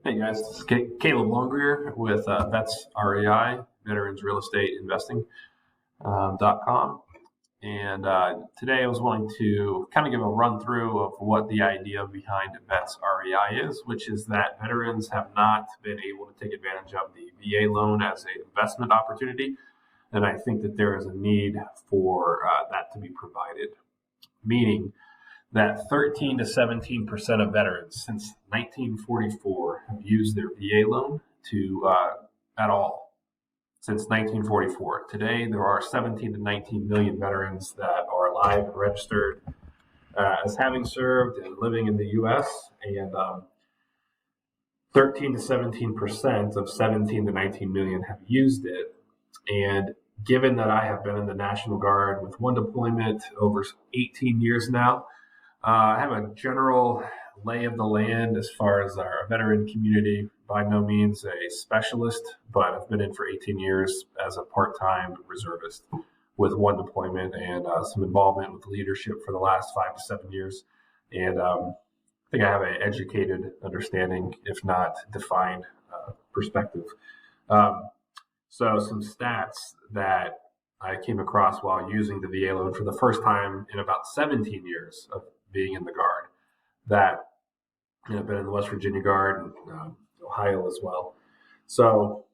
Hey guys, this is Caleb Longrear with VetsREI, Veterans Real Estate Investing .com. And today I was wanting to kind of give a run through of what the idea behind VetsREI is, which is that veterans have not been able to take advantage of the VA loan as an investment opportunity. And I think that there is a need for that to be provided, meaning that 13 to 17% of veterans since 1944 have used their VA loan to at all since 1944. Today, there are 17 to 19 million veterans that are alive and registered as having served and living in the U.S. And 13 to 17% of 17 to 19 million have used it. And given that I have been in the National Guard with one deployment over 18 years now, I have a general lay of the land as far as our veteran community. By no means a specialist, but I've been in for 18 years as a part-time reservist with one deployment and some involvement with leadership for the last 5 to 7 years. And I think I have an educated understanding, if not defined perspective. So some stats that I came across while using the VA loan for the first time in about 17 years of being in the Guard, that I've been in the West Virginia Guard and Ohio as well. So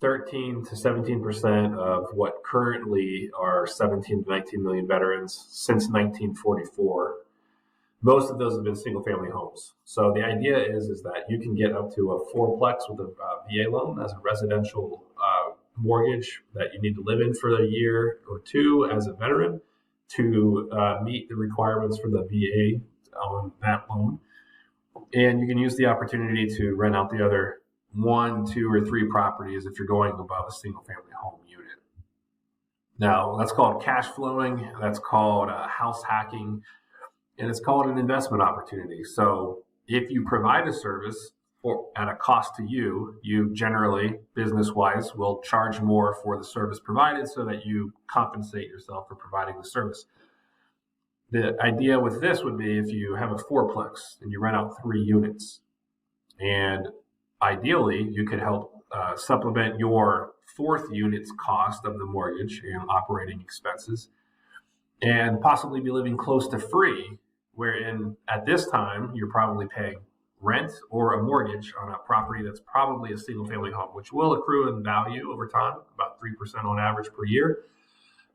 13 to 17% of what currently are 17 to 19 million veterans since 1944, most of those have been single family homes. So the idea is that you can get up to a fourplex with a VA loan as a residential mortgage that you need to live in for a year or two as a veteran to meet the requirements for the VA on that loan. And you can use the opportunity to rent out the other 1, 2, or 3 properties if you're going above a single family home unit. Now, that's called cash flowing, that's called house hacking, and it's called an investment opportunity. So if you provide a service at a cost to you, you generally, business-wise, will charge more for the service provided so that you compensate yourself for providing the service. The idea with this would be if you have a fourplex and you rent out 3 units, and ideally you could help supplement your 4th unit's cost of the mortgage and operating expenses, and possibly be living close to free, wherein at this time you're probably paying rent or a mortgage on a property that's probably a single family home, which will accrue in value over time, about 3% on average per year.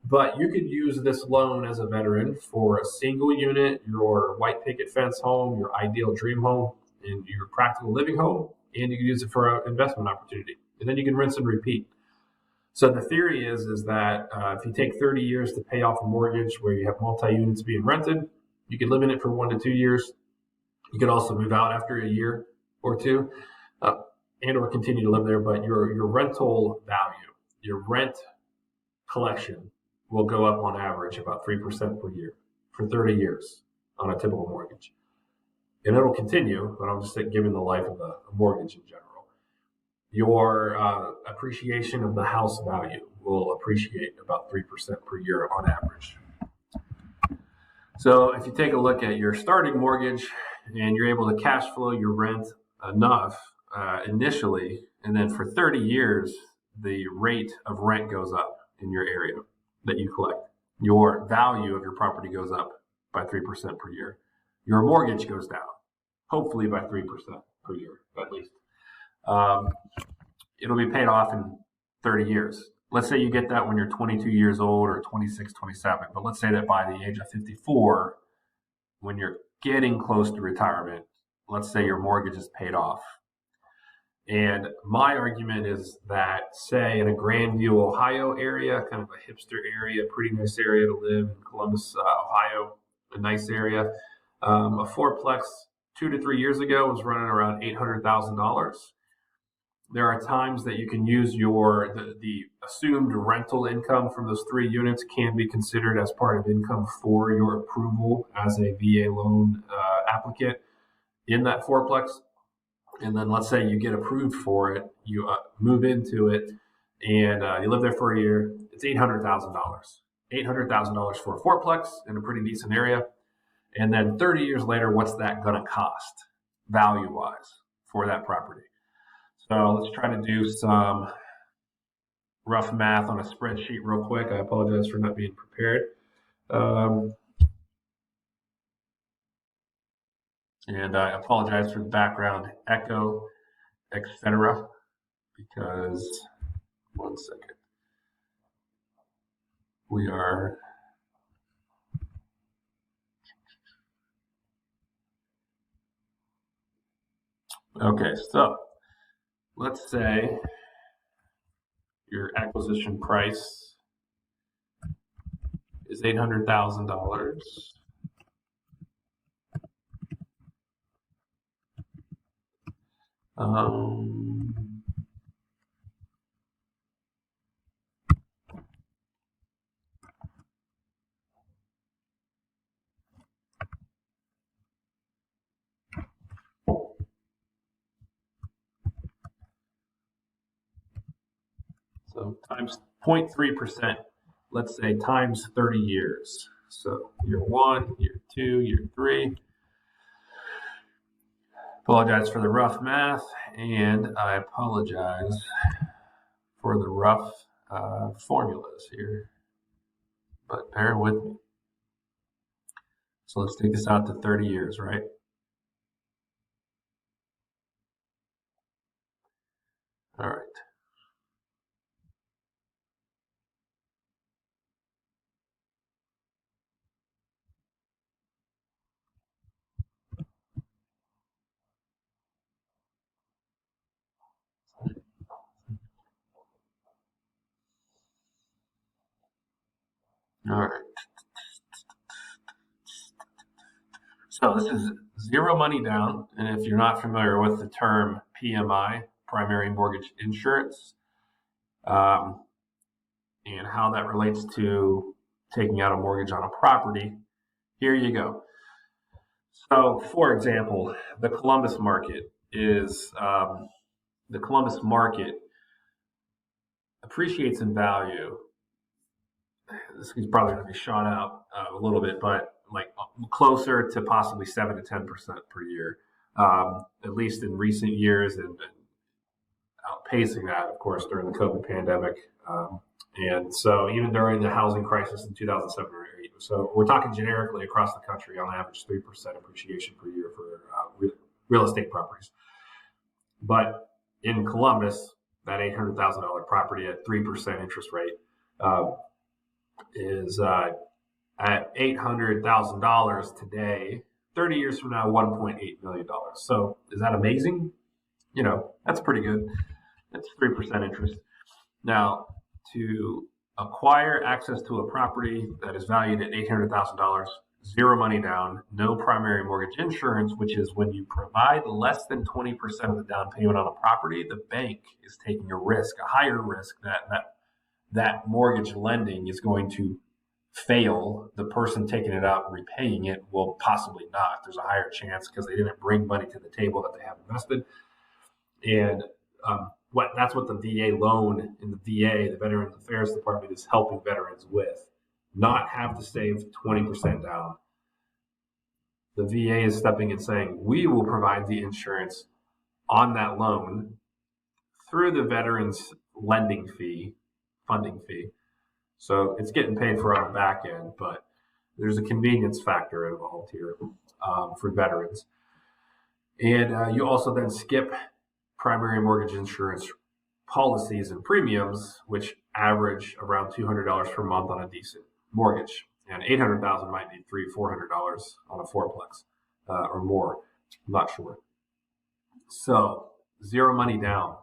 But you could use this loan as a veteran for a single unit, your white picket fence home, your ideal dream home, and your practical living home, and you can use it for an investment opportunity. And then you can rinse and repeat. So the theory is that if you take 30 years to pay off a mortgage where you have multi-units being rented, you could live in it for 1 to 2 years. You could also move out after a year or two, and or continue to live there. But your rental value, your rent collection, will go up on average about 3% per year for 30 years on a typical mortgage. And it'll continue, but I'm just giving the life of a mortgage in general. Your appreciation of the house value will appreciate about 3% per year on average. So if you take a look at your starting mortgage and you're able to cash flow your rent enough initially, and then for 30 years, the rate of rent goes up in your area that you collect. Your value of your property goes up by 3% per year. Your mortgage goes down, hopefully by 3% per year, at least. It'll be paid off in 30 years. Let's say you get that when you're 22 years old or 26, 27. But let's say that by the age of 54, when you're getting close to retirement, let's say your mortgage is paid off. And my argument is that, say, in a Grandview, Ohio area, kind of a hipster area, pretty nice area to live in Columbus, Ohio, a nice area. A fourplex 2 to 3 years ago was running around $800,000. There are times that you can use the assumed rental income from those 3 units can be considered as part of income for your approval as a VA loan applicant in that fourplex. And then let's say you get approved for it, you move into it, and you live there for a year. It's $800,000. $800,000 for a fourplex in a pretty decent area. And then 30 years later, what's that going to cost? value-wise for that property. So let's try to do some rough math on a spreadsheet real quick. I apologize for not being prepared. And I apologize for the background echo, etc. Because, one second, we are okay. So let's say your acquisition price is $800,000. So times 0.3%, let's say times 30 years. So year 1, year 2, year 3. Apologize for the rough math, and I apologize for the rough formulas here, but bear with me. So let's take this out to 30 years, right? All right. All right. So this is zero money down. And if you're not familiar with the term PMI, primary mortgage insurance, and how that relates to taking out a mortgage on a property, here you go. So, for example, the Columbus market appreciates in value. This is probably going to be shot out a little bit, but like closer to possibly 7 to 10% per year, at least in recent years, and outpacing that, of course, during the COVID pandemic. And so even during the housing crisis in 2007 or 8. So we're talking generically across the country on average 3% appreciation per year for real estate properties. But in Columbus, that $800,000 property at 3% interest rate is at $800,000 today. 30 years from now, $1.8 million. So is that amazing? You know, that's pretty good. That's 3% interest. Now, to acquire access to a property that is valued at $800,000, zero money down, no primary mortgage insurance, which is when you provide less than 20% of the down payment on a property, the bank is taking a risk, a higher risk that mortgage lending is going to fail. The person taking it out and repaying it will possibly not. There's a higher chance because they didn't bring money to the table that they have invested. And that's what the VA loan in the VA, the Veterans Affairs Department, is helping veterans with. Not have to save 20% down. The VA is stepping in saying, we will provide the insurance on that loan through the veterans funding fee. So it's getting paid for on the back end, but there's a convenience factor involved here for veterans. And you also then skip primary mortgage insurance policies and premiums, which average around $200 per month on a decent mortgage, and $800,000 might be $300-$400 on a fourplex or more. I'm not sure. So zero money down.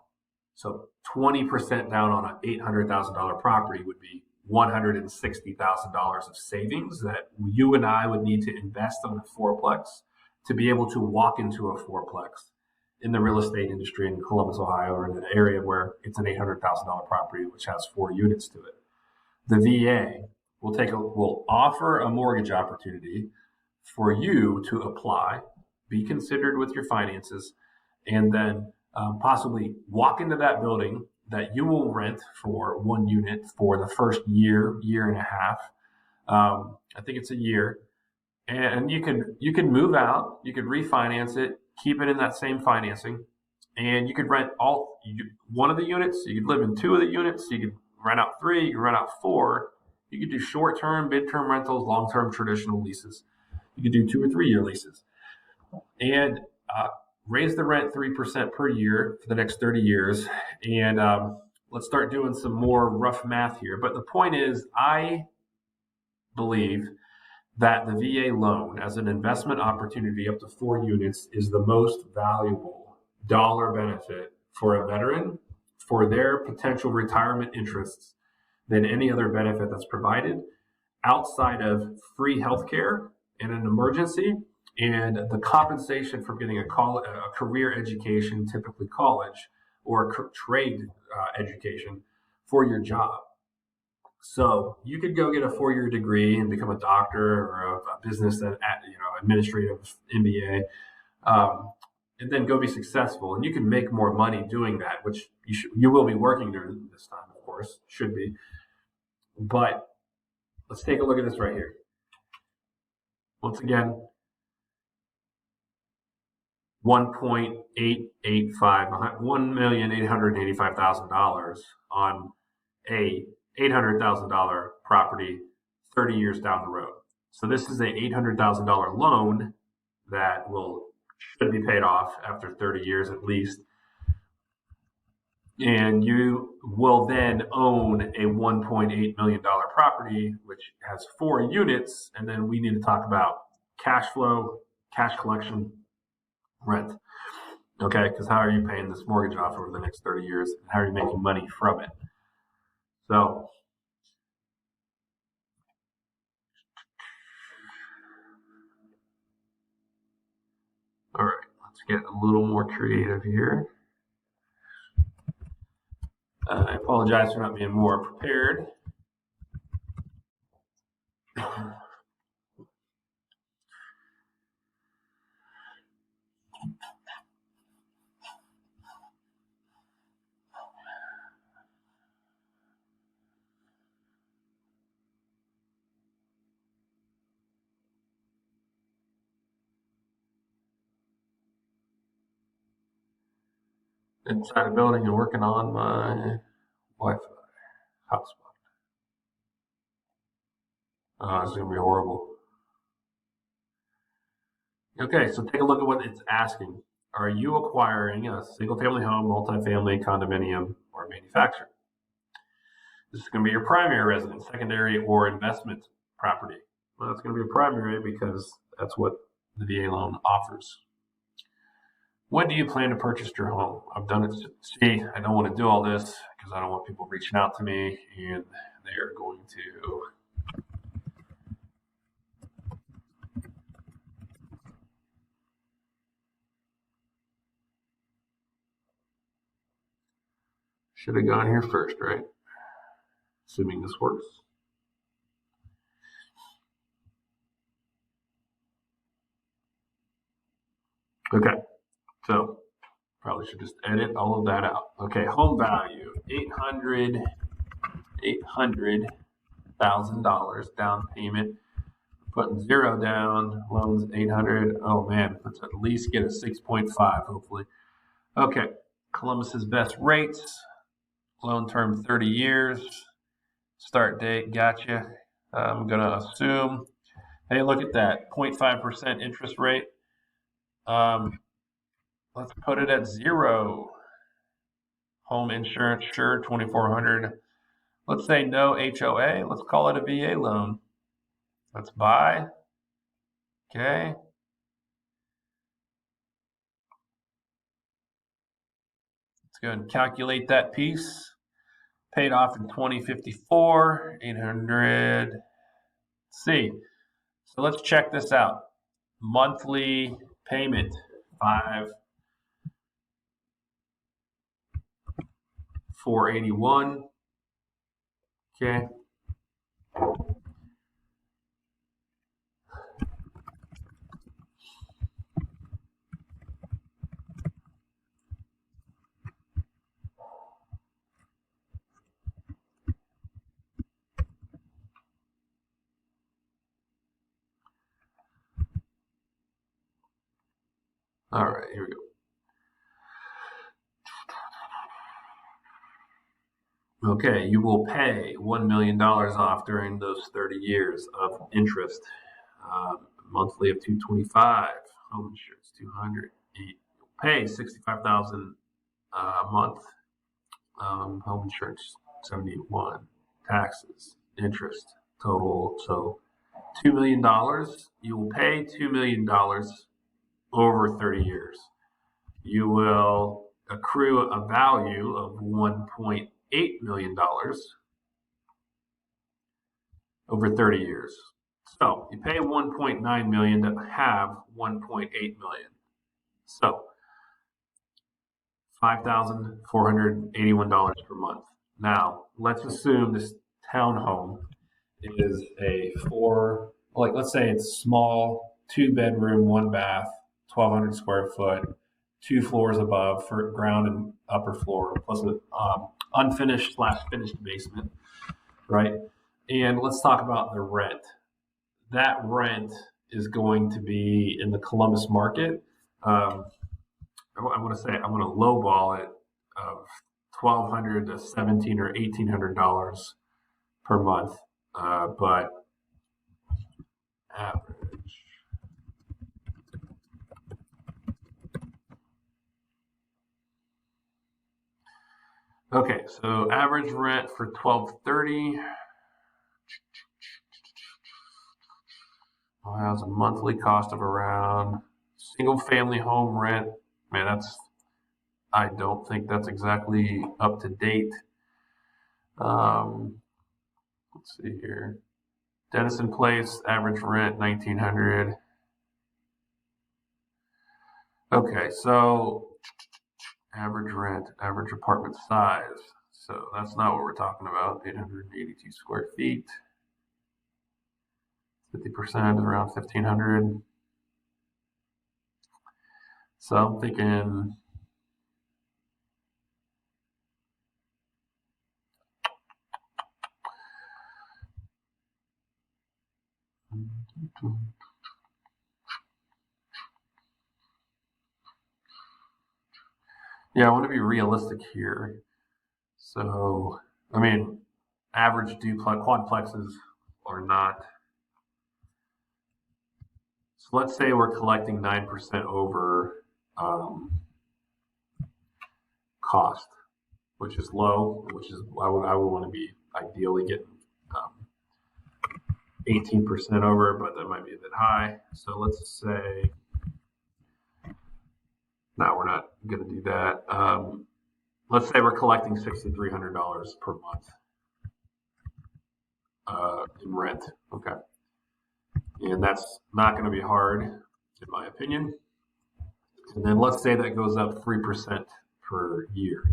So 20% down on an $800,000 property would be $160,000 of savings that you and I would need to invest on a fourplex to be able to walk into a fourplex in the real estate industry in Columbus, Ohio, or in an area where it's an $800,000 property which has 4 units to it. The VA will offer a mortgage opportunity for you to apply, be considered with your finances, and then possibly walk into that building that you will rent for 1 unit for the first year and a half. I think it's a year. and you could move out, you could refinance it, keep it in that same financing, and you could rent one of the units. You could live in two of the units. You could rent out three. You could rent out four. You could do short-term, mid-term rentals, long-term traditional leases. You could do 2 or 3 year leases, and raise the rent 3% per year for the next 30 years. And let's start doing some more rough math here. But the point is, I believe that the VA loan as an investment opportunity up to 4 units is the most valuable dollar benefit for a veteran for their potential retirement interests than any other benefit that's provided outside of free healthcare in an emergency and the compensation for getting a career education, typically college, or a trade education for your job. So you could go get a 4 year degree and become a doctor or a business administrative MBA, and then go be successful. And you can make more money doing that, which you will be working during this time, of course, should be. But let's take a look at this right here. Once again, $1,885,000 on a $800,000 property 30 years down the road. So this is a $800,000 loan that should be paid off after 30 years at least. And you will then own a $1.8 million property, which has 4 units. And then we need to talk about cash flow, cash collection, rent. Okay, because how are you paying this mortgage off over the next 30 years? And how are you making money from it? So, all right, let's get a little more creative here. I apologize for not being more prepared. Inside a building and working on my Wi-Fi hotspot. Oh, it's going to be horrible. Okay, so take a look at what it's asking. Are you acquiring a single-family home, multifamily, condominium, or manufactured? This is going to be your primary residence, secondary, or investment property. Well, it's going to be a primary because that's what the VA loan offers. When do you plan to purchase your home? I've done it. See, I don't want to do all this because I don't want people reaching out to me and they're going to should have gone here first, right? Assuming this works. Okay, so probably should just edit all of that out. Okay, home value, $800,000 down payment. Putting 0 down, loans 800. Oh man, let's at least get a 6.5, hopefully. Okay, Columbus's best rates. Loan term 30 years. Start date, gotcha. I'm gonna assume. Hey, look at that, 0.5% interest rate. Let's put it at 0. Home insurance, sure, 2,400. Let's say no HOA. Let's call it a VA loan. Let's buy. Okay. Let's go and calculate that piece. Paid off in 2054, 800. Let's see. So let's check this out. Monthly payment, 5,481. Okay. All right, here we go. Okay, you will pay $1 million off during those 30 years of interest. Monthly of 225, home insurance 200. You pay 65,000 a month. Home insurance 71, taxes, interest total. So $2 million. You will pay $2 million over 30 years. You will accrue a value of $1.8 million over 30 years. So you pay 1.9 million to have 1.8 million. So $5,481 per month. Now let's assume this townhome is a let's say it's small, 2 bedroom, 1 bath, 1,200 square foot, 2 floors above for ground and upper floor, plus an unfinished / finished basement, right? And let's talk about the rent. That rent is going to be in the Columbus market. I want to say I'm going to lowball it of $1,200 to $1,700 or $1,800 per month, but average. Okay, so average rent for 1230 has a monthly cost of around single family home rent. Man, I don't think that's exactly up to date. Let's see here. Denison Place, average rent 1,900. Okay, so average rent, average apartment size. So that's not what we're talking about. 882 square feet. 50% is around 1,500. So I'm thinking yeah, I want to be realistic here. So, I mean, average quadplexes are not. So let's say we're collecting 9% over cost, which is low, which is I would want to be ideally getting 18% over, but that might be a bit high. So let's say, no, we're not going to do that. Let's say we're collecting $6,300 per month in rent. Okay. And that's not going to be hard, in my opinion. And then let's say that goes up 3% per year.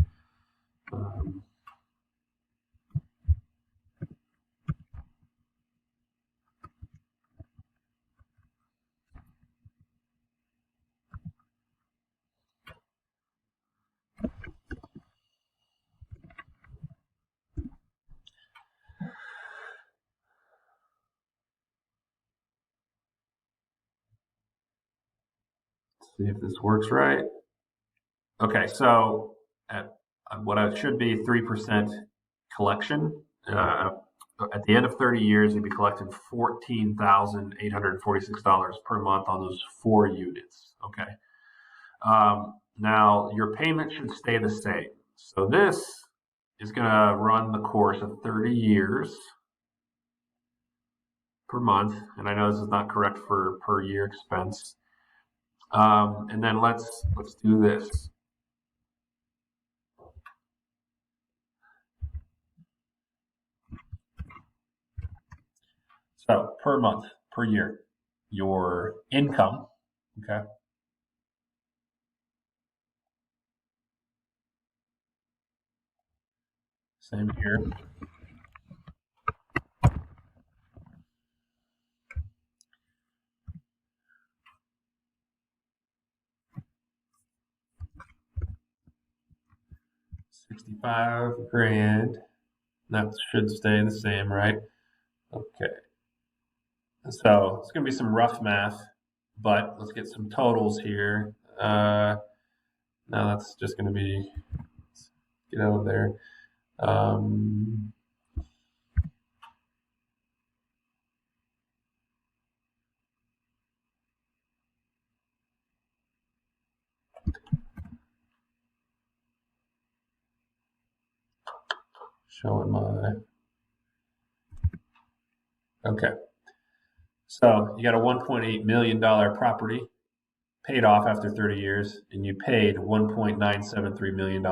See if this works right. Okay, so at what I should be 3% collection. At the end of 30 years, you'd be collecting $14,846 per month on those 4 units. Okay. Now your payment should stay the same. So this is going to run the course of 30 years per month, and I know this is not correct for per year expense. And then let's do this. So per month, per year, your income, okay? Same here. $65,000. That should stay the same, right? Okay. So it's going to be some rough math, but let's get some totals here. No, that's just going to be, get out of there. Showing my, okay. So you got a $1.8 million property paid off after 30 years, and you paid $1.973 million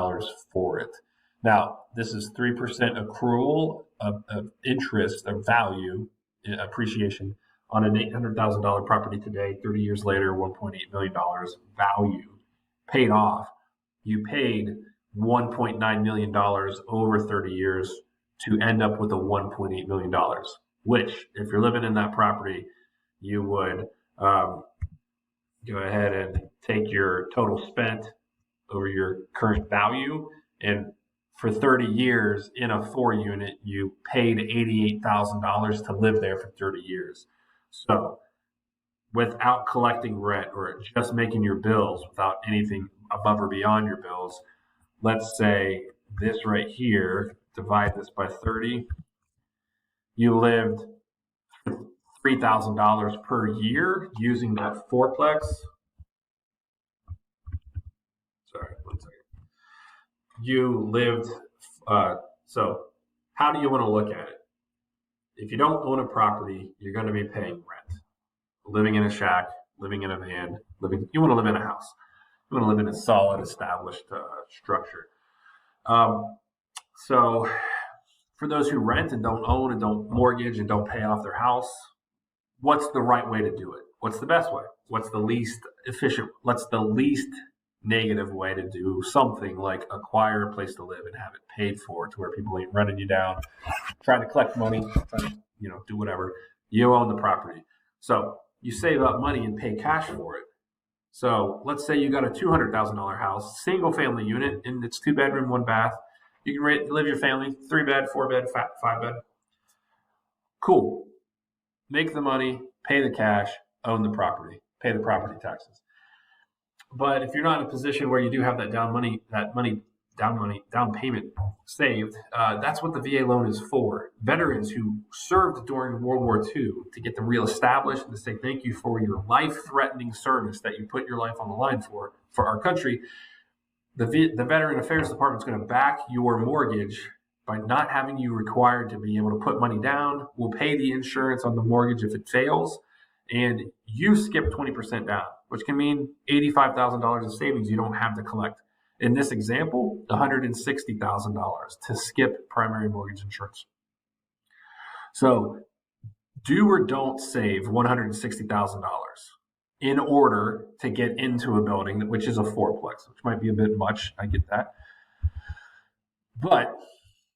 for it. Now, this is 3% accrual of interest of value, appreciation on an $800,000 property today. 30 years later, $1.8 million value paid off. You paid $1.9 million over 30 years to end up with a $1.8 million, which, if you're living in that property, you would go ahead and take your total spent over your current value. And for 30 years in a 4-unit, you paid $88,000 to live there for 30 years. So without collecting rent or just making your bills without anything above or beyond your bills, let's say this right here, divide this by 30, you lived $3,000 per year using that fourplex. Sorry, one second. You lived, so how do you want to look at it? If you don't own a property, you're going to be paying rent. Living in a shack, living in a van, you want to live in a house. You want to live in a solid, established structure. So for those who rent and don't own and don't mortgage and don't pay off their house, what's the right way to do it? What's the best way? What's the least efficient? What's the least negative way to do something like acquire a place to live and have it paid for to where people ain't running you down, trying to collect money, trying to, do whatever. You own the property. So you save up money and pay cash for it. So let's say you got a $200,000 house, single family unit, and it's 2-bedroom, 1 bath. You can live your family, 3-bed, 4-bed, 5-bed. Cool. Make the money, pay the cash, own the property, pay the property taxes. But if you're not in a position where you do have that down payment saved, that's what the VA loan is for. Veterans who served during World War II, to get them reestablished and to say thank you for your life-threatening service that you put your life on the line for our country. The Veteran Affairs Department is going to back your mortgage by not having you required to be able to put money down. We'll pay the insurance on the mortgage if it fails, and you skip 20% down, which can mean $85,000 of savings you don't have to collect. In this example, $160,000 to skip primary mortgage insurance. So do or don't save $160,000 in order to get into a building, which is a fourplex, which might be a bit much. I get that. But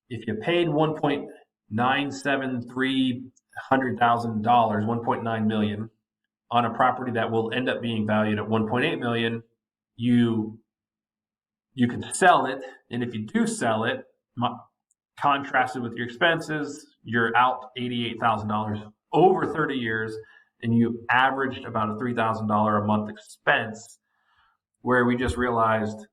if you paid $1.973 $1.9 million on a property that will end up being valued at $1.8 million, you can sell it. And if you do sell it, contrasted with your expenses, you're out $88,000 over 30 years, and you averaged about a $3,000 a month expense, where we just realized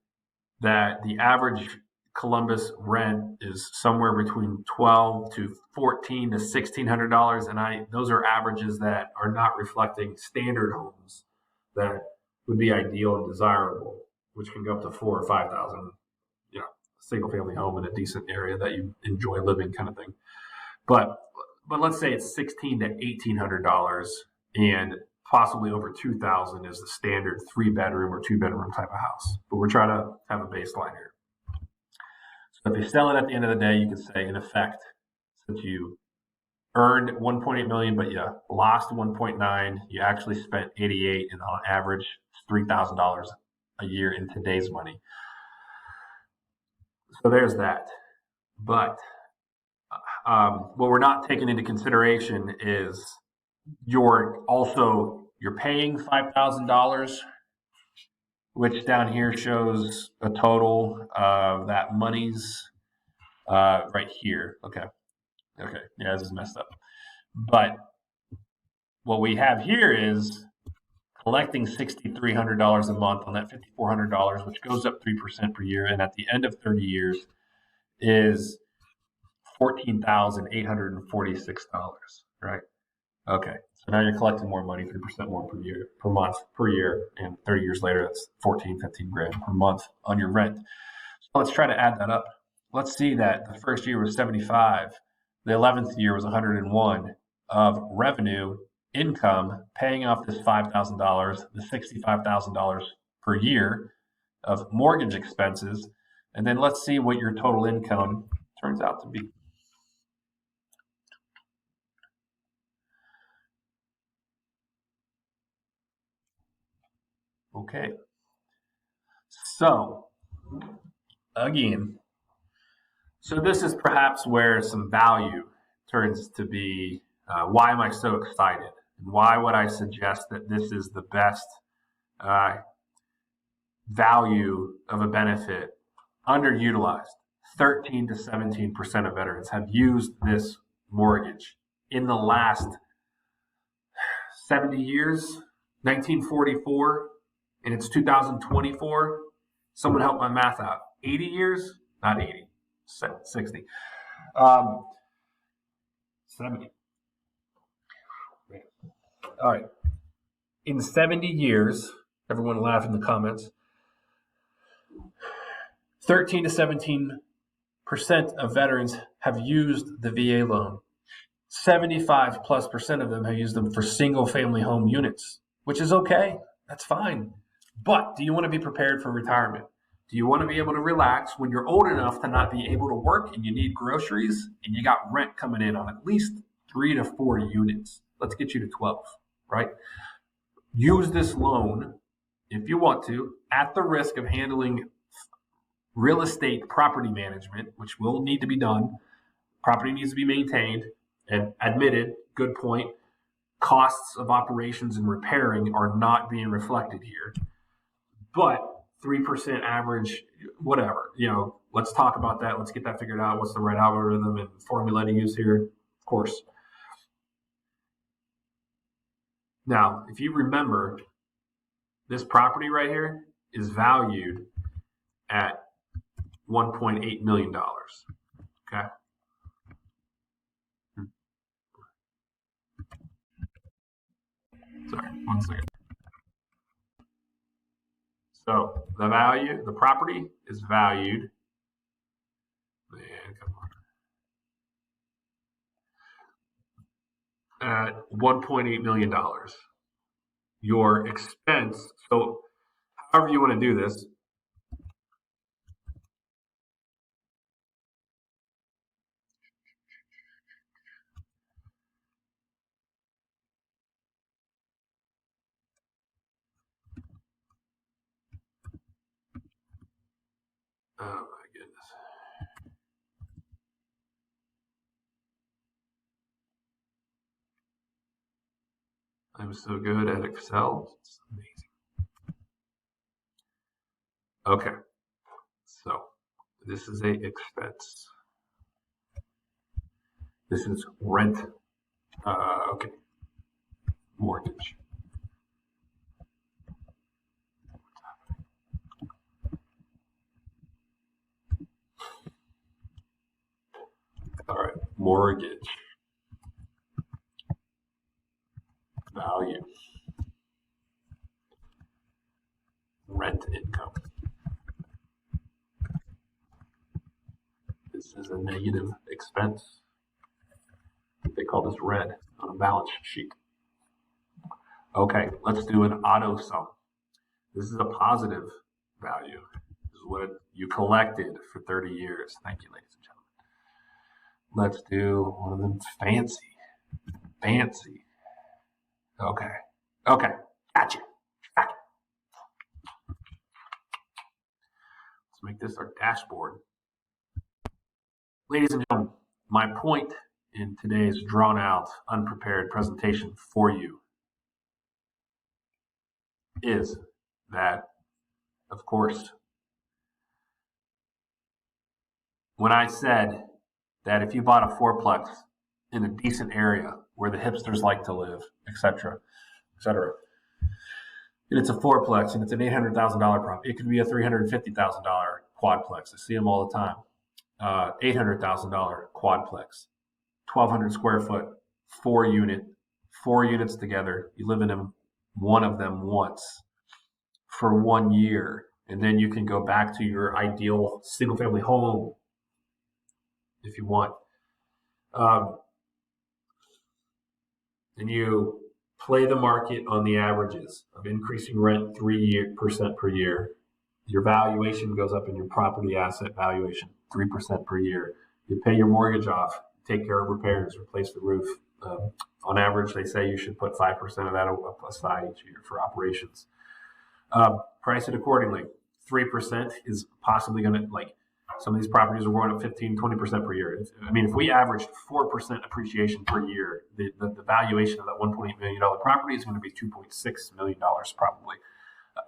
that the average Columbus rent is somewhere between $1,200 to $1,400 to $1,600, and those are averages that are not reflecting standard homes that would be ideal and desirable, which can go up to $4,000 or $5,000. Single family home in a decent area that you enjoy living, kind of thing. But let's say it's $1,600 to $1,800, and possibly over $2,000 is the standard 3-bedroom or 2-bedroom type of house. But we're trying to have a baseline here. So if you sell it at the end of the day, you can say, in effect, since you earned $1.8 million, but you lost $1.9, you actually spent $88, and on average, it's $3,000 a year in today's money. So there's that. But what we're not taking into consideration is you're paying $5,000, which down here shows a total of that money's right here. Okay. Yeah, this is messed up. But what we have here is collecting $6,300 a month on that $5,400, which goes up 3% per year, and at the end of 30 years is $14,846, right? Okay, so now you're collecting more money, 3% more per year, per month, per year, and 30 years later, that's 14, 15 grand per month on your rent. So let's try to add that up. Let's see that the first year was 75, the 11th year was 101 of revenue, income, paying off this $5,000, the $65,000 per year of mortgage expenses, and then let's see what your total income turns out to be. Okay, so again, so this is perhaps where some value turns to be. Why am I so excited? And why would I suggest that this is the best value of a benefit? Underutilized. 13 to 17% of veterans have used this mortgage in the last 70 years, 1944, and it's 2024. Someone help my math out. 80 years? Not 80, 60. 70. All right. In 70 years, everyone laugh in the comments, 13 to 17% of veterans have used the VA loan. 75+% of them have used them for single family home units, which is okay. That's fine. But do you want to be prepared for retirement? Do you want to be able to relax when you're old enough to not be able to work and you need groceries and you got rent coming in on at least 3 to 4 units? Let's get you to 12, right? Use this loan if you want to, at the risk of handling real estate property management, which will need to be done. Property needs to be maintained and admitted, good point. Costs of operations and repairing are not being reflected here. But 3% average, whatever, let's talk about that. Let's get that figured out. What's the right algorithm and formula to use here? Of course. Now, if you remember, this property right here is valued at $1.8 million. Okay. Sorry, 1 second. So the property is valued. Man, come on. At $1.8 million. Your expense, so however you want to do this, oh my goodness. I'm so good at Excel. It's amazing. Okay. So this is a expense. This is rent. Okay. Mortgage. All right. Mortgage. Value. Rent income. This is a negative expense. They call this red on a balance sheet. Okay, let's do an auto sum. This is a positive value. This is what you collected for 30 years. Thank you, ladies and gentlemen. Let's do one of them fancy. Fancy. Okay. Okay. Gotcha. Let's make this our dashboard. Ladies and gentlemen, my point in today's drawn out, unprepared presentation for you is that, of course, when I said that if you bought a fourplex in a decent area where the hipsters like to live, etc., etc., and it's a fourplex and it's an $800,000 property. It could be a $350,000 quadplex. I see them all the time. $800,000 quadplex, 1,200 square foot, 4 units together. You live in them, one of them once for 1 year, and then you can go back to your ideal single family home if you want. And you play the market on the averages of increasing rent 3% per year. Your valuation goes up in your property asset valuation 3% per year. You pay your mortgage off, take care of repairs, replace the roof. On average, they say you should put 5% of that aside each year for operations. Price it accordingly. 3% is possibly going to, like, some of these properties are going up 15, 20% per year. I mean, if we averaged 4% appreciation per year, the valuation of that $1.8 million property is going to be $2.6 million probably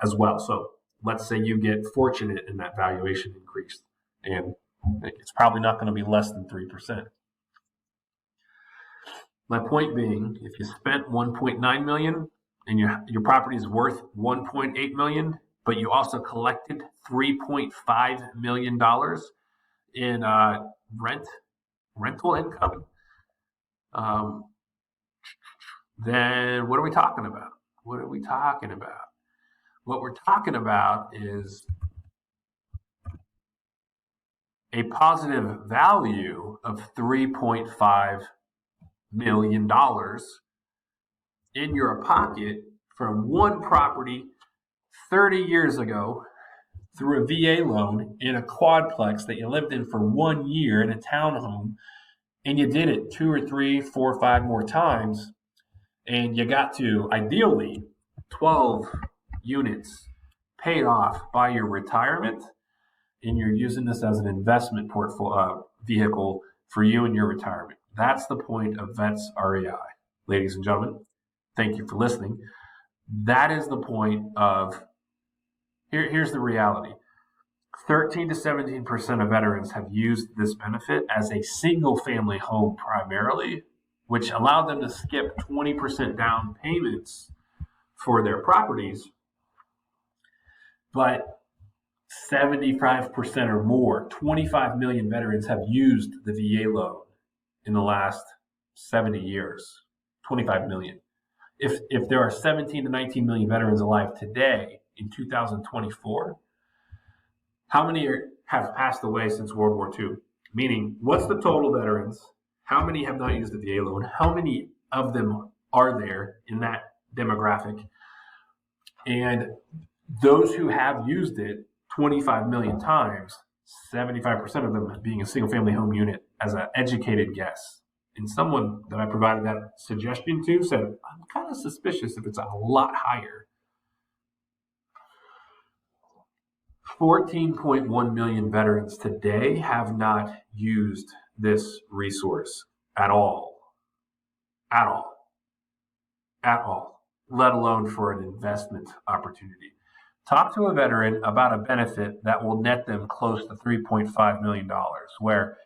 as well. So let's say you get fortunate in that valuation increase, and it's probably not going to be less than 3%. My point being, if you spent $1.9 million and your property is worth $1.8 million, but you also collected $3.5 million in rental income, then what are we talking about? What are we talking about? What we're talking about is a positive value of $3.5 million in your pocket from one property 30 years ago through a VA loan in a quadplex that you lived in for 1 year in a townhome, and you did it 2 or 3, 4 or 5 more times, and you got to ideally 12 units paid off by your retirement, and you're using this as an investment vehicle for you and your retirement. That's the point of VetsREI. Ladies and gentlemen, thank you for listening. That is the point of, here's the reality. 13 to 17% of veterans have used this benefit as a single family home primarily, which allowed them to skip 20% down payments for their properties. But 75% or more, 25 million veterans have used the VA loan in the last 70 years. 25 million. If there are 17 to 19 million veterans alive today in 2024, how many have passed away since World War II? Meaning, what's the total veterans? How many have not used the VA loan? How many of them are there in that demographic? And those who have used it 25 million times, 75% of them being a single family home unit, as an educated guess. And someone that I provided that suggestion to said, I'm kind of suspicious if it's a lot higher. 14.1 million veterans today have not used this resource at all, let alone for an investment opportunity. Talk to a veteran about a benefit that will net them close to $3.5 million, where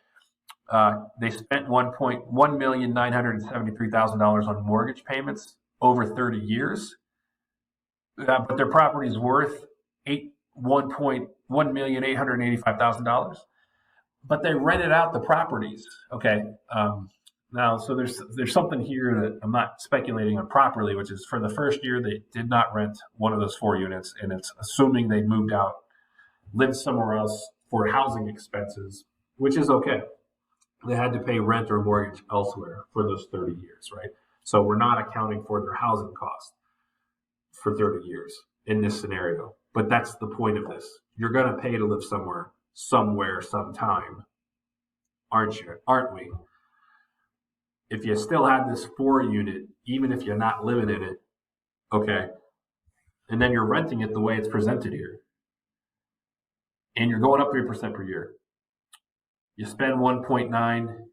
they spent $1,973,000 on mortgage payments over 30 years, but their property is worth $1,885,000, but they rented out the properties. Okay, now so there's something here that I'm not speculating on properly, which is for the first year they did not rent one of those 4 units, and it's assuming they moved out, lived somewhere else for housing expenses, which is okay. They had to pay rent or mortgage elsewhere for those 30 years, right? So we're not accounting for their housing cost for 30 years in this scenario. But that's the point of this. You're going to pay to live somewhere, sometime, aren't we? If you still have this 4 unit, even if you're not living in it, okay, and then you're renting it the way it's presented here, and you're going up 3% per year, you spend 1.9,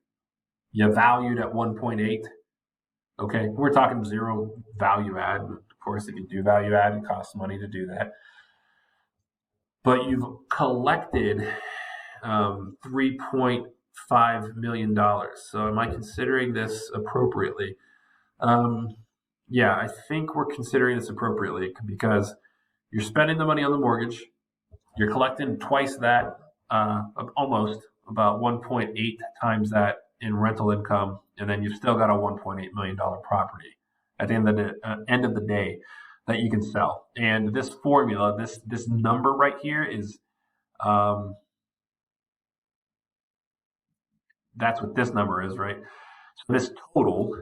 you valued at 1.8. Okay, we're talking zero value add. Of course, if you do value add, it costs money to do that. But you've collected $3.5 million. So am I considering this appropriately? Yeah, I think we're considering this appropriately because you're spending the money on the mortgage, you're collecting twice that, almost about 1.8 times that in rental income, and then you've still got a $1.8 million property at the end of the day that you can sell. And this formula, this number right here is um, that's what this number is, right? So this total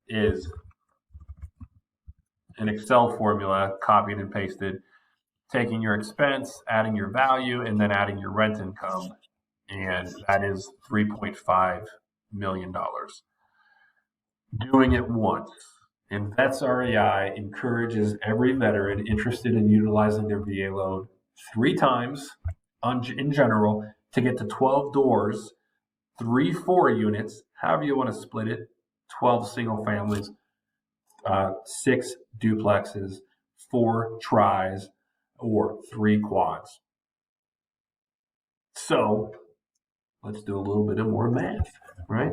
is an Excel formula copied and pasted, taking your expense, adding your value, and then adding your rent income. And that is $3.5 million. Doing it once. And VetsREI encourages every veteran interested in utilizing their VA loan 3 times in general to get to 12 doors, 3 4 units, however you want to split it, 12 single families, 6 duplexes, 4 tris, or 3 quads. So let's do a little bit of more math, right?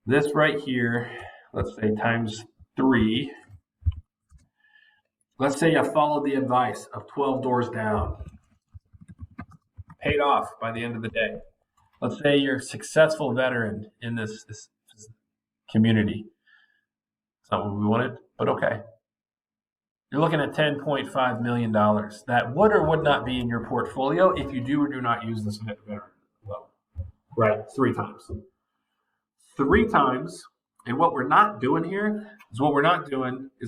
This right here, let's say times 3. Let's say you followed the advice of 12 doors down, paid off by the end of the day. Let's say you're a successful veteran in this community. It's not what we wanted, but okay. You're looking at $10.5 million that would or would not be in your portfolio if you do or do not use this veteran loan. Right? 3 times. 3 times. And what we're not doing here is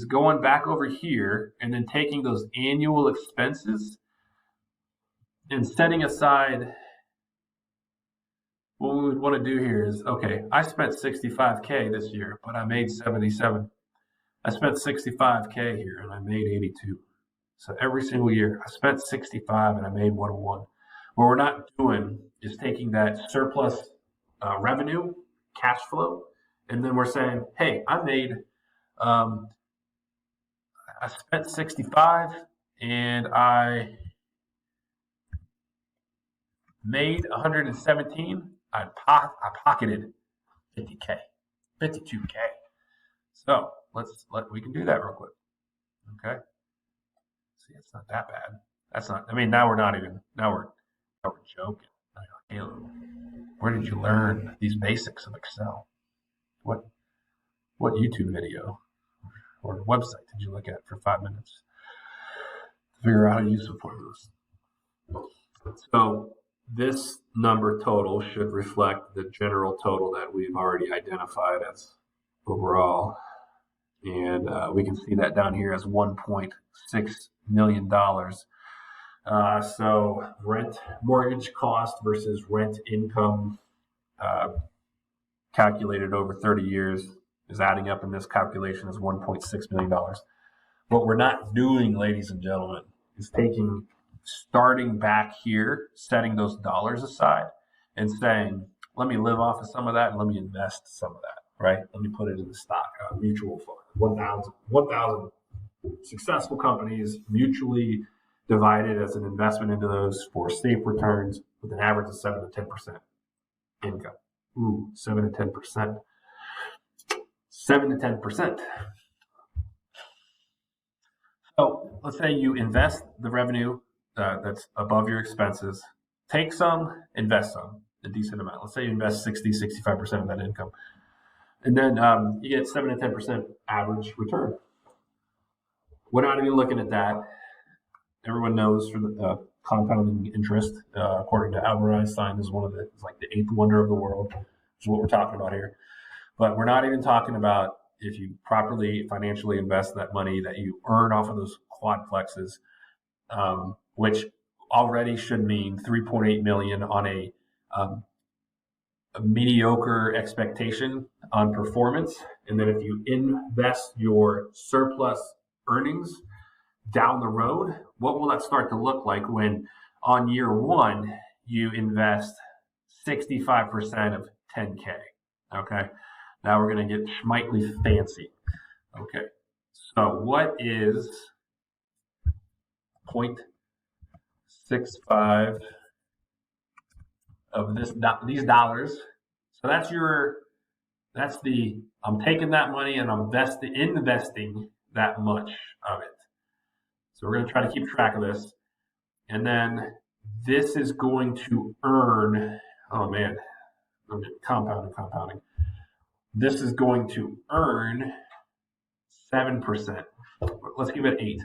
going back over here and then taking those annual expenses and setting aside. What we would want to do here is, okay, I spent $65K this year, but I made 77. I spent $65K here and I made 82. So every single year I spent 65 and I made 101. What we're not doing is taking that surplus revenue, cash flow, and then we're saying, hey, I spent 65 and I made 117. I pocketed 50K, 52K. So we can do that real quick. Okay. See, it's not that bad. That's not. I mean, now we're joking. Caleb, where did you learn these basics of Excel? What YouTube video or website did you look at for 5 minutes to figure out how to use the formulas? So this number total should reflect the general total that we've already identified as overall. And we can see that down here as $1.6 million. So rent mortgage cost versus rent income calculated over 30 years is adding up in this calculation as $1.6 million. What we're not doing, ladies and gentlemen, is starting back here, setting those dollars aside and saying, let me live off of some of that and let me invest some of that, right? Let me put it in the stock mutual fund. 1,000 successful companies mutually divided as an investment into those for safe returns with an average of 7 to 10% income. Ooh, 7 to 10%. 7 to 10%. So let's say you invest the revenue that's above your expenses, take some, invest some, a decent amount. Let's say you invest 60, 65% of that income. And then you get 7 to 10% average return. We're not even looking at that. Everyone knows for the compounding interest, according to Albert Einstein, is like the eighth wonder of the world, which is what we're talking about here. But we're not even talking about if you properly financially invest that money that you earn off of those quadplexes, which already should mean 3.8 million on a mediocre expectation on performance. And then if you invest your surplus earnings down the road, what will that start to look like when on year 1 you invest 65% of 10K? Okay. Now we're going to get schmitely fancy. Okay. So what is 0.65 of these dollars? So that's your I'm taking that money and I'm investing that much of it. So we're going to try to keep track of this. And then this is going to earn, oh man, I'm compounding. This is going to earn 7%. Let's give it 8.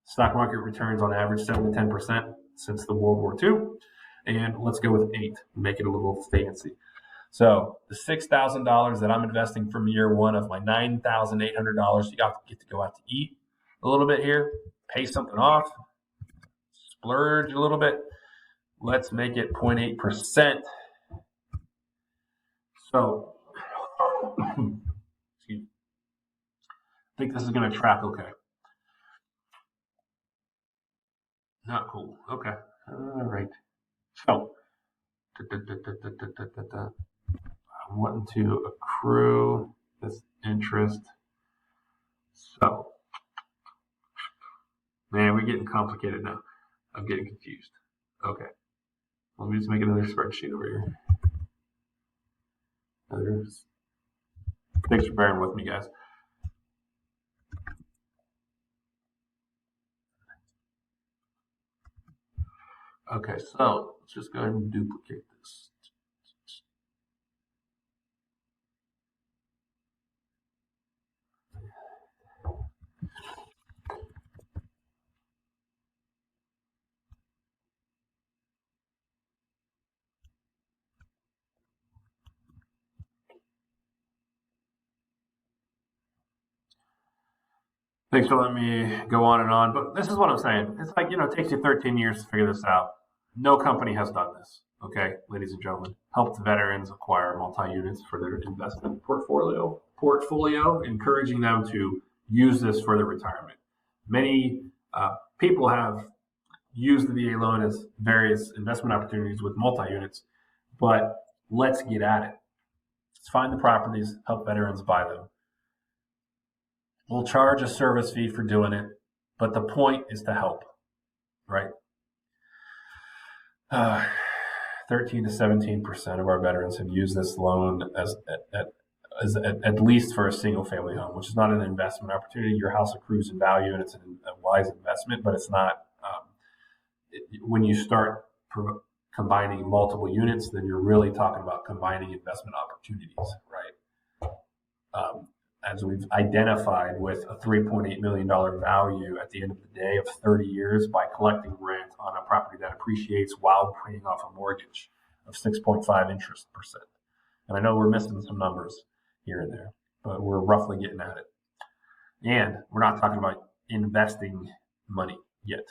Stock market returns on average 7 to 10% since the World War II. And let's go with 8, make it a little fancy. So the $6,000 that I'm investing from year one of my $9,800, you get to go out to eat a little bit here, pay something off, splurge a little bit. Let's make it 0.8%. So excuse me. I think this is going to track okay. Not cool. Okay. All right. So I'm wanting to accrue this interest. So, man, we're getting complicated now. I'm getting confused. Okay. Let me just make another spreadsheet over here. Thanks for bearing with me, guys. Okay, so let's just go ahead and duplicate this. Thanks for letting me go on and on, but this is what I'm saying. It's like, it takes you 13 years to figure this out. No company has done this, okay, ladies and gentlemen. Helped veterans acquire multi-units for their investment portfolio, encouraging them to use this for their retirement. Many people have used the VA loan as various investment opportunities with multi-units, but let's get at it. Let's find the properties, help veterans buy them. We'll charge a service fee for doing it, but the point is to help, right? 13 to 17% of our veterans have used this loan as at least for a single family home, which is not an investment opportunity. Your house accrues in value and it's a wise investment, but it's not. When you start combining multiple units, then you're really talking about combining investment opportunities, right? As we've identified with a $3.8 million value at the end of the day of 30 years by collecting rent on a property that appreciates while paying off a mortgage of 6.5 interest percent. And I know we're missing some numbers here and there, but we're roughly getting at it. And we're not talking about investing money yet.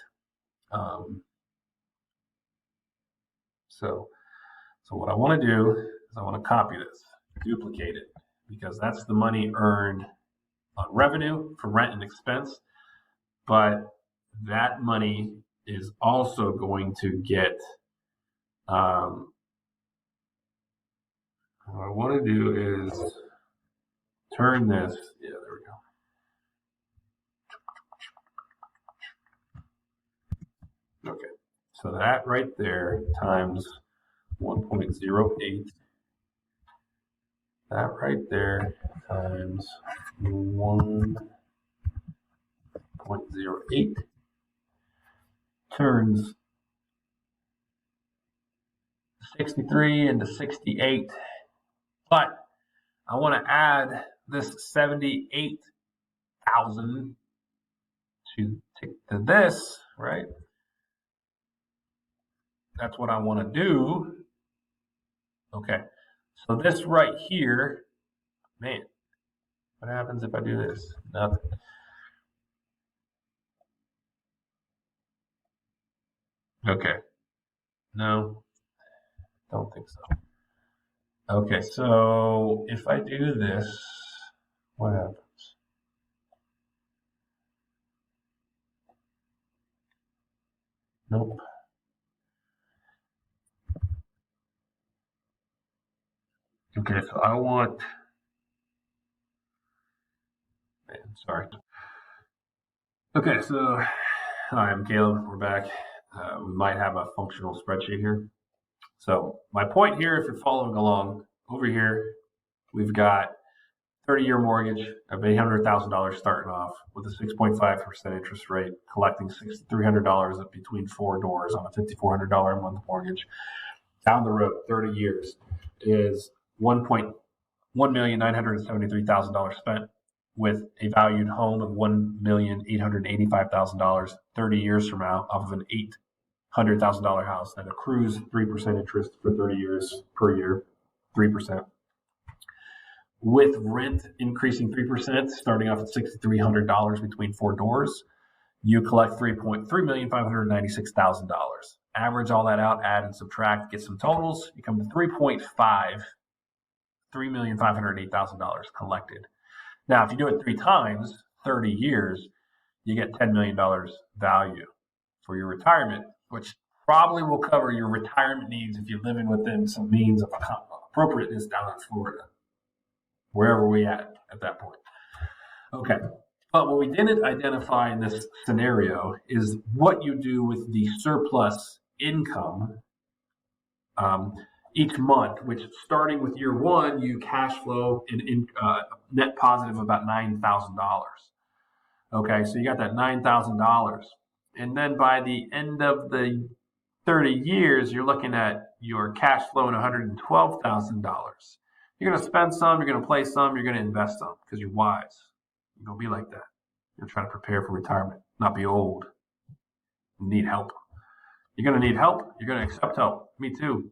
So what I want to do is I want to copy this, duplicate it, because that's the money earned on revenue for rent and expense. But that money is also going to get, what I want to do is turn this, yeah, there we go. Okay, so that right there times 1.08. That right there times 1.08 turns 63 into 68. But I want to add this 78,000 to this, right? That's what I want to do. Okay. So this right here, man, what happens if I do this? Nothing. Okay. No, don't think so. Okay, so if I do this, what happens? Nope. Okay, so I want, man, sorry. Okay, so hi, I'm Caleb. We're back. We might have a functional spreadsheet here. So my point here, if you're following along over here, We've got 30-year mortgage of $800,000 starting off with a 6.5% interest rate, collecting $6,300 between four doors on a $5,400 a month mortgage. Down the road, 30 years is $1,973,000 spent with a valued home of $1,885,000 30 years from now off of an $800,000 house that accrues 3% interest for 30 years per year, 3%. With rent increasing 3%, starting off at $6,300 between four doors, you collect $3,596,000. Average all that out, add and subtract, get some totals. You come to $3,508,000 collected. Now, if you do it 3 times, 30 years, you get $10 million value for your retirement, which probably will cover your retirement needs if you're living within some means of appropriateness down in Florida, wherever we at that point. Okay. But what we didn't identify in this scenario is what you do with the surplus income each month, which starting with year one, you cash flow in net positive about $9,000. Okay, so you got that $9,000. And then by the end of the 30 years, you're looking at your cash flow in $112,000. You're going to spend some, you're going to play some, you're going to invest some because you're wise. You're going to be like that. You're trying to prepare for retirement, not be old. You need help. You're going to need help. You're going to accept help. Me too.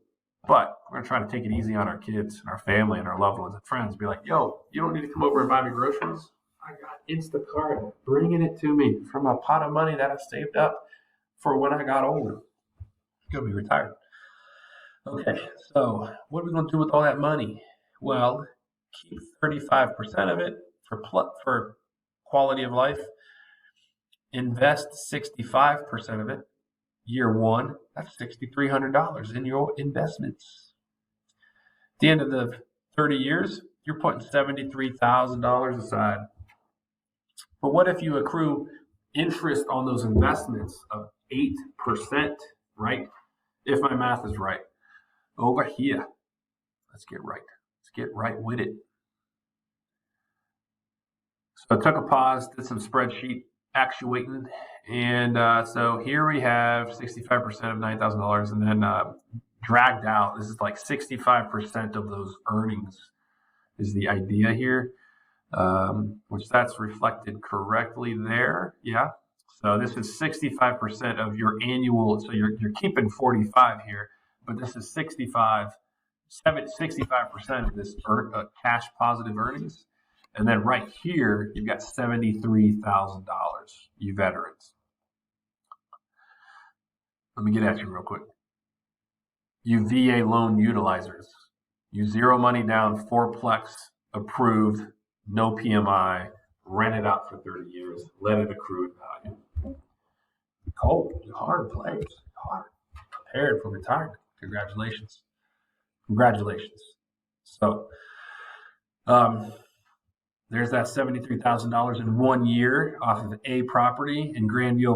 But we're going to try to take it easy on our kids and our family and our loved ones and friends. Be like, yo, you don't need to come over and buy me groceries. I got Instacart bringing it to me from a pot of money that I saved up for when I got older. I'm going to be retired. Okay, so what are we going to do with all that money? Well, keep 35% of it for quality of life. Invest 65% of it. Year one, that's $6,300 in your investments. At the end of the 30 years, you're putting $73,000 aside. But what if you accrue interest on those investments of 8%, right? If my math is right. Over here, let's get right. Let's get right with it. So I took a pause, did some spreadsheet actuating, and so here we have 65% of $9,000, and then dragged out. This is like 65% of those earnings is the idea here, which that's reflected correctly there. Yeah. So this is 65% of your annual. So you're keeping 45 here, but this is 65% of this cash positive earnings. And then right here, you've got $73,000, you veterans. Let me get at you real quick. You VA loan utilizers. You zero money down, 4Plex approved, no PMI, rent it out for 30 years, let it accrue value. Cold, hard players, hard. Prepared for retirement. Congratulations. Congratulations. So, there's that $73,000 in 1 year off of a property in Grandview,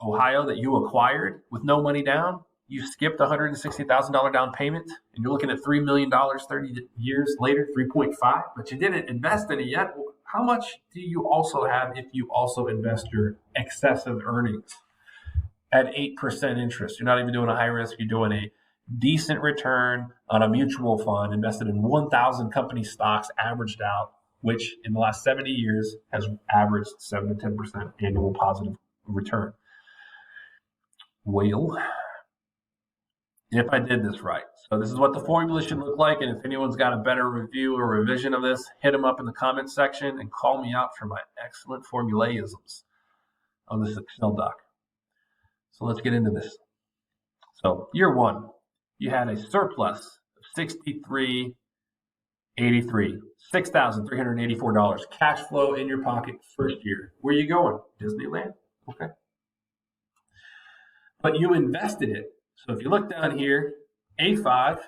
Ohio that you acquired with no money down. You skipped $160,000 down payment, and you're looking at $3 million 30 years later, 3.5, but you didn't invest in it yet. How much do you also have if you also invest your excessive earnings at 8% interest? You're not even doing a high risk. You're doing a decent return on a mutual fund invested in 1,000 company stocks, averaged out, which in the last 70 years has averaged 7 to 10% annual positive return. Well, if I did this right. So this is what the formula should look like. And if anyone's got a better review or revision of this, hit them up in the comments section and call me out for my excellent formulaisms on this Excel doc. So let's get into this. So year one, you had a surplus of $6,384 cash flow in your pocket first year. Where are you going? Disneyland? Okay. But you invested it. So if you look down here, A5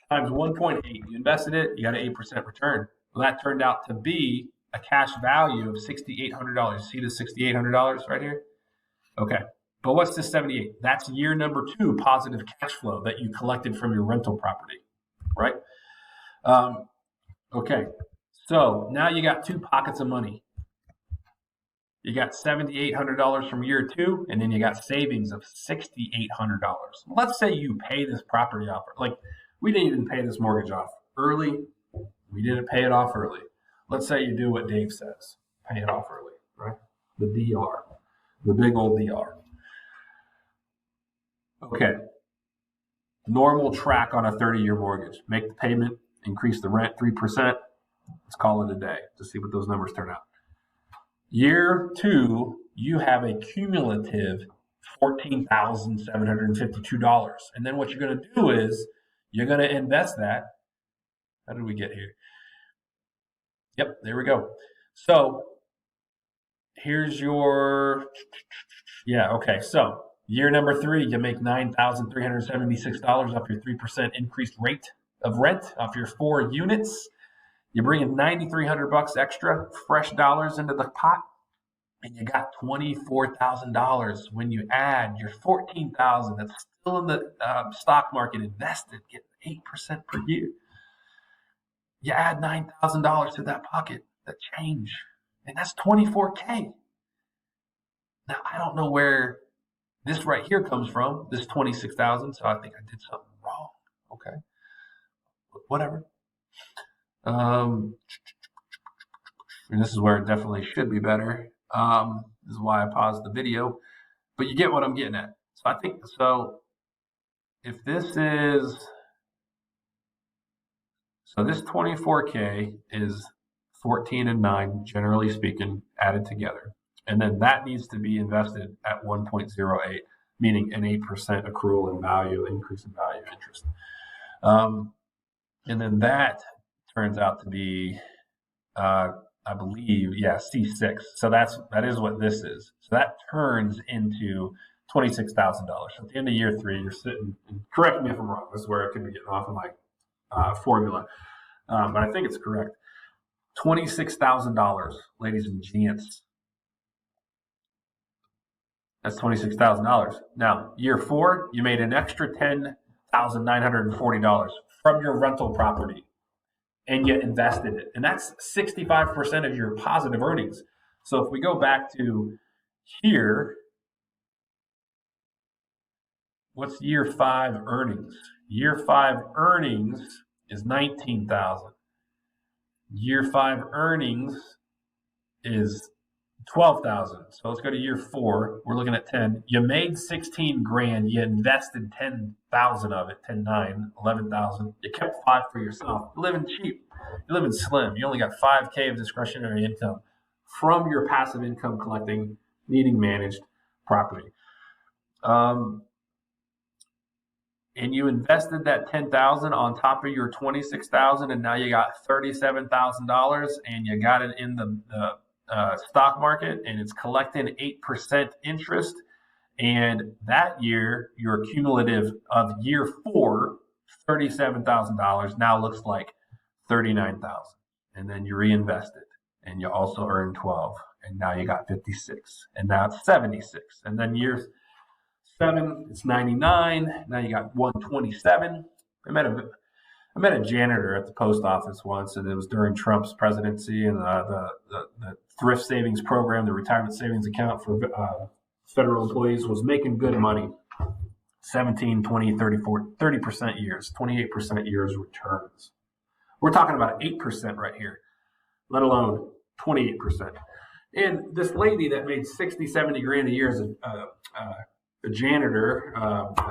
times 1.8, you invested it, you got an 8% return. Well, that turned out to be a cash value of $6,800. See the $6,800 right here? Okay. But what's this 78? That's year number 2 positive cash flow that you collected from your rental property, right? Okay, so now you got two pockets of money. You got $7,800 from year two, and then you got savings of $6,800. Let's say you pay this property off. Like, we didn't even pay this mortgage off early. We didn't pay it off early. Let's say you do what Dave says, pay it off early, right? The DR, the big old DR. Okay, normal track on a 30-year mortgage. Make the payment, increase the rent 3%. Let's call it a day to see what those numbers turn out. Year two, you have a cumulative $14,752. And then what you're going to do is you're going to invest that. How did we get here? Yep, there we go. So here's your, yeah, okay. So year number three, you make $9,376 off your 3% increased rate of rent off your 4 units. You bring in $9,300 extra fresh dollars into the pot, and you got $24,000. When you add your $14,000 that's still in the stock market invested, getting 8% per year, you add $9,000 to that pocket, that change, and that's $24K. Now I don't know where this right here comes from, this $26,000. So I think I did something wrong. Okay, whatever. And this is where it definitely should be better. This is why I paused the video, but you get what I'm getting at. So I think, so if this is, so this 24K is 14 and 9, generally speaking, added together. And then that needs to be invested at 1.08, meaning an 8% accrual in value, increase in value, interest. And then that turns out to be, I believe, yeah, C6. So that is what this is. So that turns into $26,000. So at the end of year three, you're sitting, and correct me if I'm wrong, this is where I could be getting off of my formula, but I think it's correct. $26,000, ladies and gents. That's $26,000. Now, year four, you made an extra $10,940 from your rental property, and you invested it. And that's 65% of your positive earnings. So if we go back to here, what's year five earnings? Year five earnings is 19,000. Year five earnings is 12,000. So let's go to year four. We're looking at 10. You made 16 grand. You invested 10,000 of it, 10,9, 11,000. You kept 5 for yourself. You're living cheap. You're living slim. You only got 5K of discretionary income from your passive income collecting, needing managed property. And you invested that 10,000 on top of your 26,000, and now you got $37,000, and you got it in the stock market, and it's collecting 8% interest. And that year, your cumulative of year four, $37,000 now looks like $39,000. And then you reinvest it, and you also earn 12, and now you got 56, and now it's 76. And then years 7, it's 99. Now you got 127. I met a janitor at the post office once, and it was during Trump's presidency, and the thrift savings program, the retirement savings account for federal employees was making good money. 17, 20, 30% years, 28% years returns. We're talking about 8% right here, let alone 28%. And this lady that made 60, 70 grand a year as a janitor,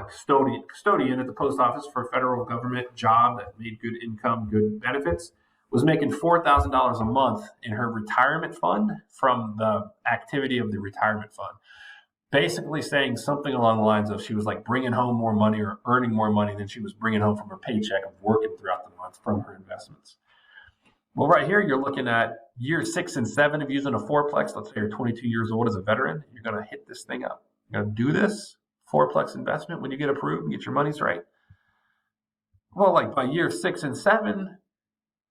custodian at the post office for a federal government job that made good income, good benefits, was making $4,000 a month in her retirement fund from the activity of the retirement fund. Basically saying something along the lines of she was like bringing home more money or earning more money than she was bringing home from her paycheck of working throughout the month from her investments. Well, right here, you're looking at year 6 and 7 of using a fourplex. Let's say you're 22 years old as a veteran. You're going to hit this thing up. You're going to do this fourplex investment when you get approved and get your monies right. Well, like by year 6 and 7,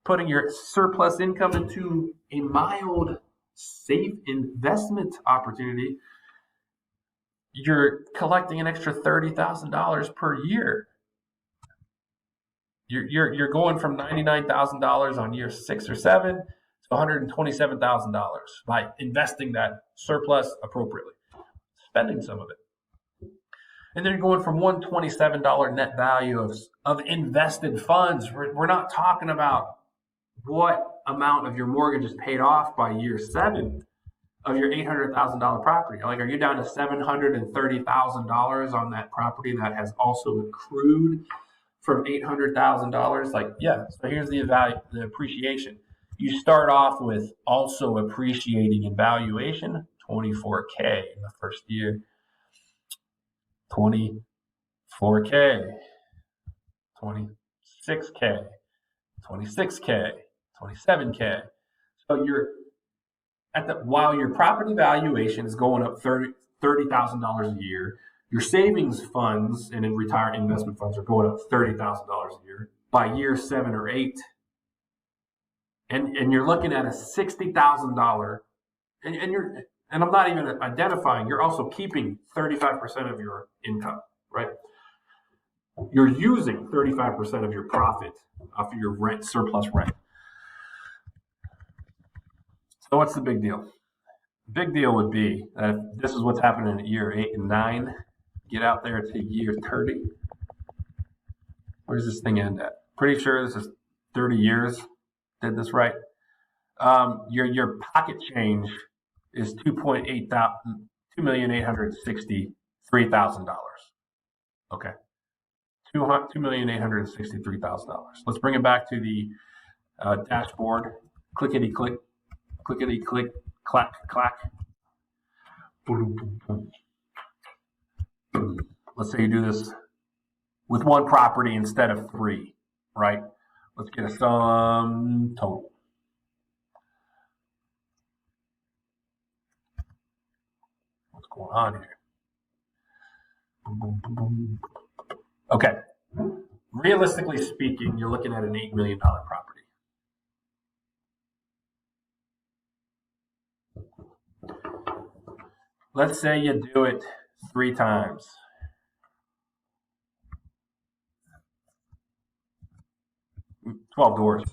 putting your surplus income into a mild, safe investment opportunity, you're collecting an extra $30,000 per year. You're going from $99,000 on year 6 or 7 to $127,000 by investing that surplus appropriately, spending some of it. And then you're going from $127 net value of invested funds. We're not talking about what amount of your mortgage is paid off by year 7 of your $800,000 property. Like, are you down to $730,000 on that property that has also accrued from $800,000? Like, yeah. So here's the appreciation. You start off with also appreciating in valuation, $24K in the first year, $24K, $26K, $26K, $27K. So you're while your property valuation is going up $30,000 a year, your savings funds and in retirement investment funds are going up $30,000 a year by year 7 or 8, and you're looking at a $60,000, and I'm not even identifying. You're also keeping 35% of your income, right? You're using 35% of your profit off of your rent, surplus rent. So what's the big deal? Big deal would be that if this is what's happening at year 8 and 9, get out there to year 30. Where's this thing end at? Pretty sure this is 30 years. Did this right? Your pocket change is $2,863,000. Okay, $2,863,000. Let's bring it back to the dashboard. Clickety click, clickety click, clack clack. Let's say you do this with one property instead of 3, right? Let's get a sum total. What's going on here? Okay. Realistically speaking, you're looking at an $8 million property. Let's say you do it 3 times. $12 doors.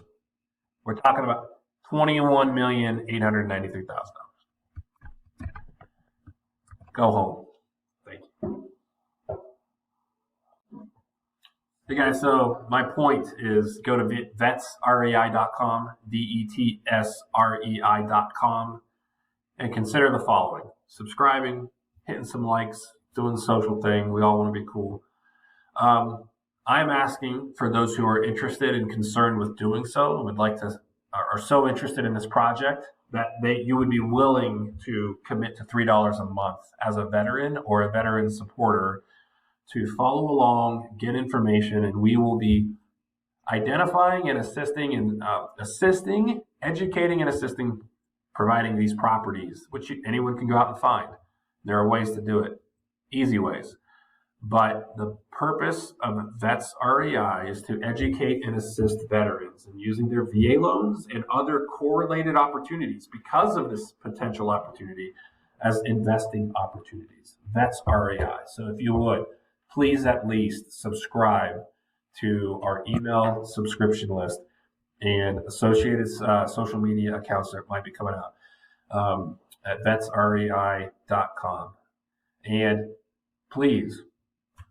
We're talking about $21,893,000. Go home. Thank you. Hey guys, so my point is go to VetsREI.com, VetsREI.com, and consider the following: subscribing, hitting some likes, doing the social thing. We all want to be cool. I'm asking for those who are interested and concerned with doing so, and would like to, are so interested in this project that you would be willing to commit to $3 a month as a veteran or a veteran supporter to follow along, get information, and we will be identifying and assisting, educating and assisting, providing these properties, which anyone can go out and find. There are ways to do it, easy ways. But the purpose of VetsREI is to educate and assist veterans in using their VA loans and other correlated opportunities because of this potential opportunity as investing opportunities. VetsREI. So if you would, please at least subscribe to our email subscription list and associated social media accounts that might be coming out at VetsREI.com. And please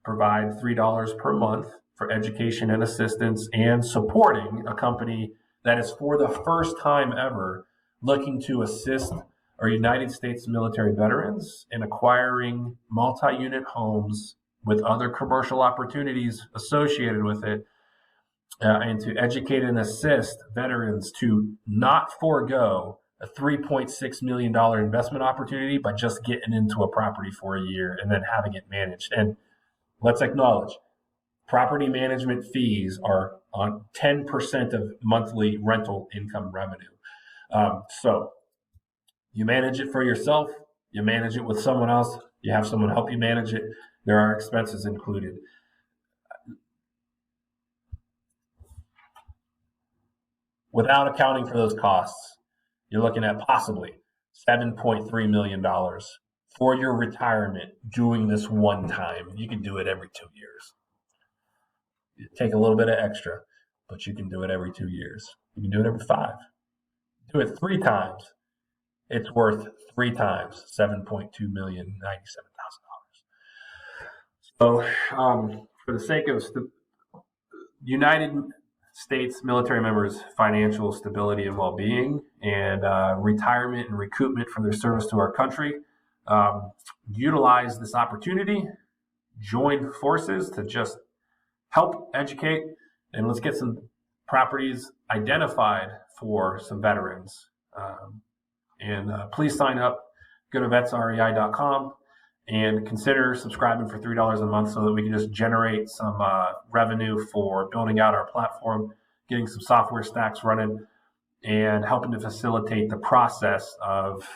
provide $3 per month for education and assistance and supporting a company that is for the first time ever looking to assist our United States military veterans in acquiring multi-unit homes with other commercial opportunities associated with it, and to educate and assist veterans to not forego a $3.6 million investment opportunity by just getting into a property for a year and then having it managed. And let's acknowledge, property management fees are on 10% of monthly rental income revenue. So you manage it for yourself, you manage it with someone else, you have someone help you manage it. There are expenses included. Without accounting for those costs, you're looking at possibly $7.3 million for your retirement doing this one time. You can do it every 2 years. You take a little bit of extra. but you can do it every 2 years. You can do it every 5. Do it 3 times. It's worth 3 times $7.297,000. So, for the sake of United States military members' financial stability and well-being, and retirement and recoupment for their service to our country, utilize this opportunity, join forces to just help educate, and let's get some properties identified for some veterans. Please sign up. Go to VetsREI.com and consider subscribing for $3 a month so that we can just generate some revenue for building out our platform, getting some software stacks running, and helping to facilitate the process of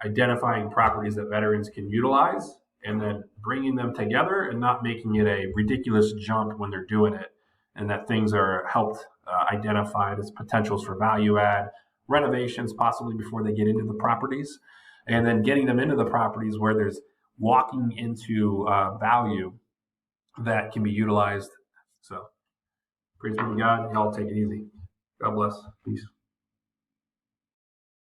identifying properties that veterans can utilize and then bringing them together and not making it a ridiculous jump when they're doing it, and that things are helped identified as potentials for value add, renovations possibly before they get into the properties, and then getting them into the properties where there's walking into value that can be utilized. So praise be to God. Y'all take it easy. God bless. Peace.